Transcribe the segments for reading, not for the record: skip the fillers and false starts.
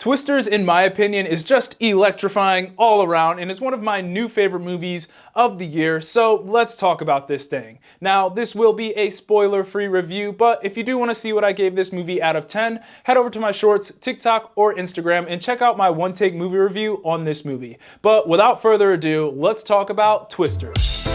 Twisters, in my opinion, is just electrifying all around and is one of my new favorite movies of the year, so let's talk about this thing. Now, this will be a spoiler-free review, but if you do want to see what I gave this movie out of 10, head over to my shorts, TikTok, or Instagram and check out my one-take movie review on this movie. But without further ado, let's talk about Twisters.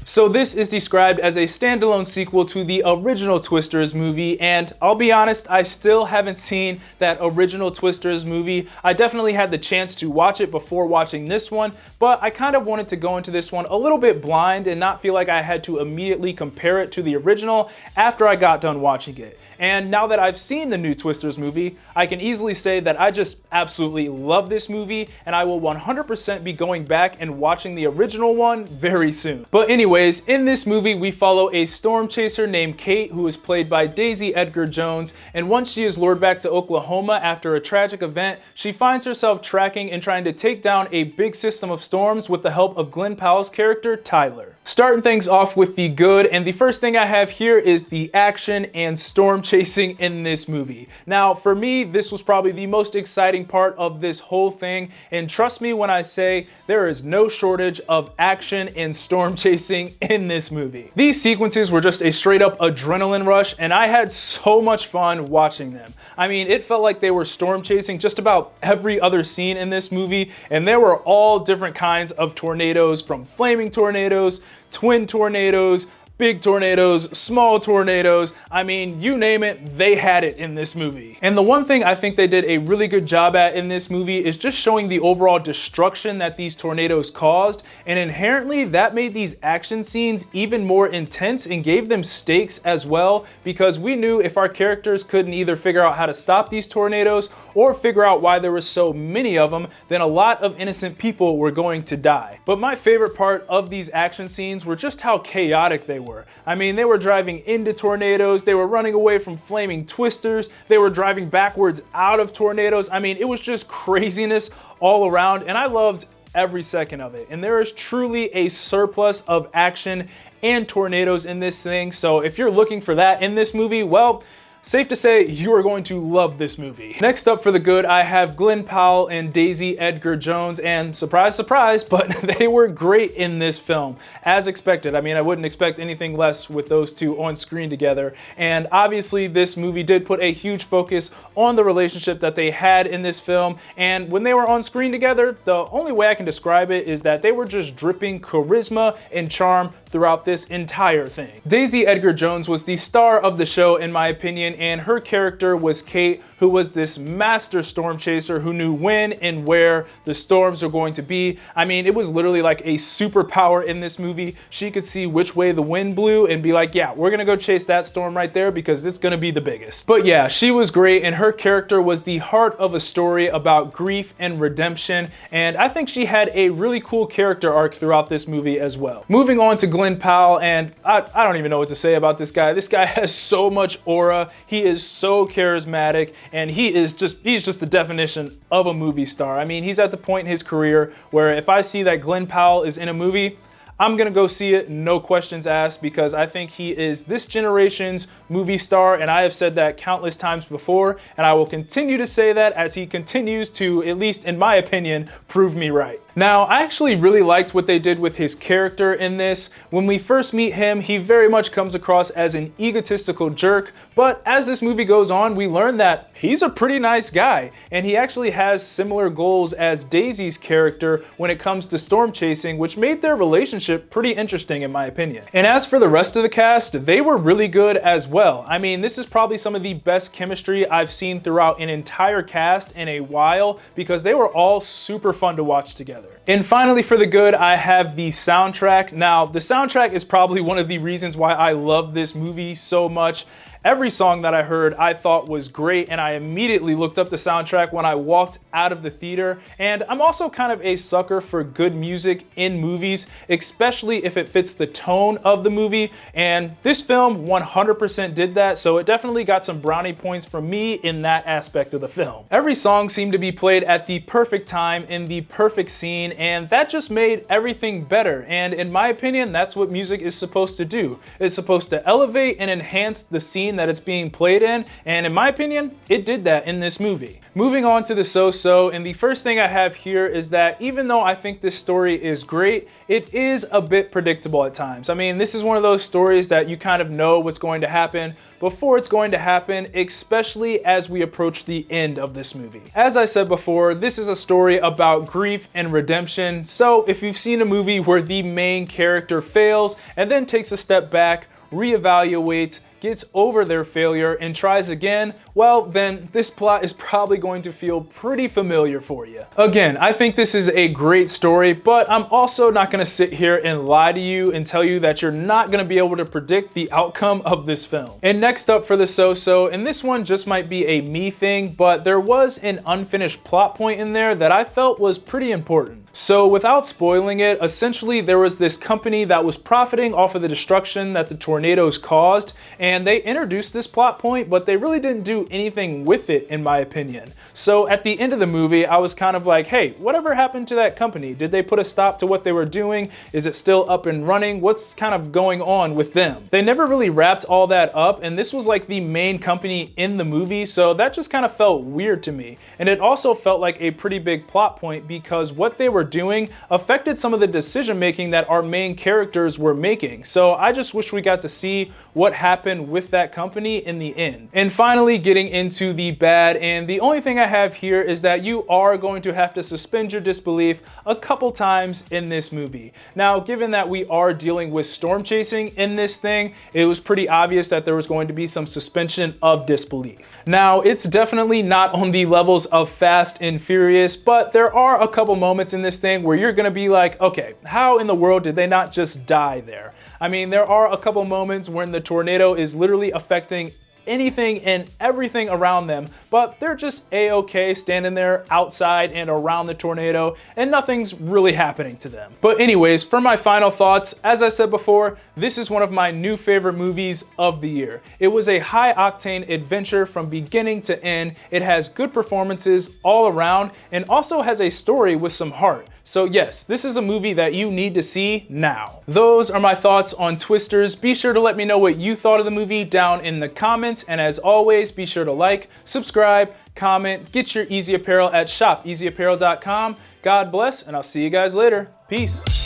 So this is described as a standalone sequel to the original Twisters movie, and I'll be honest, I still haven't seen that original Twisters movie. I definitely had the chance to watch it before watching this one, but I kind of wanted to go into this one a little bit blind and not feel like I had to immediately compare it to the original after I got done watching it. And now that I've seen the new Twisters movie, I can easily say that I just absolutely love this movie, and I will 100% be going back and watching the original one very soon. But anyways, in this movie we follow a storm chaser named Kate, who is played by Daisy Edgar Jones, and once she is lured back to Oklahoma after a tragic event, she finds herself tracking and trying to take down a big system of storms with the help of Glen Powell's character, Tyler. Starting things off with the good, and the first thing I have here is the action and storm chasing in this movie. Now, for me, this was probably the most exciting part of this whole thing, and trust me when I say there is no shortage of action and storm chasing in this movie. These sequences were just a straight up adrenaline rush, and I had so much fun watching them. I mean, it felt like they were storm chasing just about every other scene in this movie, and there were all different kinds of tornadoes, from flaming tornadoes, twin tornadoes, big tornadoes, small tornadoes. I mean, you name it, they had it in this movie. And the one thing I think they did a really good job at in this movie is just showing the overall destruction that these tornadoes caused, and inherently that made these action scenes even more intense and gave them stakes as well, because we knew if our characters couldn't either figure out how to stop these tornadoes or figure out why there were so many of them, then a lot of innocent people were going to die. But my favorite part of these action scenes were just how chaotic they were. I mean, they were driving into tornadoes, they were running away from flaming twisters, they were driving backwards out of tornadoes. I mean, it was just craziness all around, and I loved every second of it. And there is truly a surplus of action and tornadoes in this thing, so if you're looking for that in this movie, well, safe to say you are going to love this movie. Next up for the good, I have Glen Powell and Daisy Edgar Jones, and surprise, surprise, but they were great in this film, as expected. I mean, I wouldn't expect anything less with those two on screen together, and obviously this movie did put a huge focus on the relationship that they had in this film, and when they were on screen together, the only way I can describe it is that they were just dripping charisma and charm throughout this entire thing. Daisy Edgar Jones was the star of the show in my opinion, and her character was Kate, who was this master storm chaser who knew when and where the storms were going to be. I mean, it was literally like a superpower in this movie. She could see which way the wind blew and be like, yeah, we're gonna go chase that storm right there because it's gonna be the biggest. But yeah, she was great, and her character was the heart of a story about grief and redemption, and I think she had a really cool character arc throughout this movie as well. Moving on to Glen Powell, and I don't even know what to say about this guy. This guy has so much aura. He is so charismatic, and he's just the definition of a movie star. I mean, he's at the point in his career where if I see that Glen Powell is in a movie, I'm gonna go see it, no questions asked, because I think he is this generation's movie star, and I have said that countless times before, and I will continue to say that as he continues to, at least in my opinion, prove me right. Now, I actually really liked what they did with his character in this. When we first meet him, he very much comes across as an egotistical jerk, but as this movie goes on, we learn that he's a pretty nice guy, and he actually has similar goals as Daisy's character when it comes to storm chasing, which made their relationship pretty interesting in my opinion. And as for the rest of the cast, they were really good as well. I mean, this is probably some of the best chemistry I've seen throughout an entire cast in a while, because they were all super fun to watch together. And finally, for the good, I have the soundtrack. Now, the soundtrack is probably one of the reasons why I love this movie so much. Every song that I heard I thought was great, and I immediately looked up the soundtrack when I walked out of the theater. And I'm also kind of a sucker for good music in movies, especially if it fits the tone of the movie, and this film 100% did that, so it definitely got some brownie points from me in that aspect of the film. Every song seemed to be played at the perfect time in the perfect scene, and that just made everything better. And in my opinion, that's what music is supposed to do. It's supposed to elevate and enhance the scene scene that it's being played in, and in my opinion, it did that in this movie. Moving on to the so-so, and the first thing I have here is that even though I think this story is great, it is a bit predictable at times. I mean, this is one of those stories that you kind of know what's going to happen before it's going to happen, especially as we approach the end of this movie. As I said before, this is a story about grief and redemption, so if you've seen a movie where the main character fails and then takes a step back, reevaluates, gets over their failure, and tries again, well, then this plot is probably going to feel pretty familiar for you. Again, I think this is a great story, but I'm also not gonna sit here and lie to you and tell you that you're not gonna be able to predict the outcome of this film. And next up for the so-so, and this one just might be a me thing, but there was an unfinished plot point in there that I felt was pretty important. So without spoiling it, essentially there was this company that was profiting off of the destruction that the tornadoes caused, and they introduced this plot point, but they really didn't do anything with it, in my opinion. So at the end of the movie, I was kind of like, hey, whatever happened to that company? Did they put a stop to what they were doing? Is it still up and running? What's kind of going on with them? They never really wrapped all that up, and this was like the main company in the movie, so that just kind of felt weird to me. And it also felt like a pretty big plot point because what they were doing affected some of the decision making that our main characters were making. So I just wish we got to see what happened with that company in the end. And finally, getting into the bad, and the only thing I have here is that you are going to have to suspend your disbelief a couple times in this movie. Now, given that we are dealing with storm chasing in this thing, it was pretty obvious that there was going to be some suspension of disbelief. Now, it's definitely not on the levels of Fast and Furious, but there are a couple moments in this thing where you're gonna be like, okay, how in the world did they not just die there? I mean, there are a couple moments when the tornado is literally affecting anything and everything around them, but they're just a-okay standing there outside and around the tornado, and nothing's really happening to them. But anyways, for my final thoughts, as I said before, this is one of my new favorite movies of the year. It was a high-octane adventure from beginning to end. It has good performances all around and also has a story with some heart. So yes, this is a movie that you need to see now. Those are my thoughts on Twisters. Be sure to let me know what you thought of the movie down in the comments. And as always, be sure to like, subscribe, comment, get your Eazy Apparel at shopeasyapparel.com. God bless, and I'll see you guys later. Peace.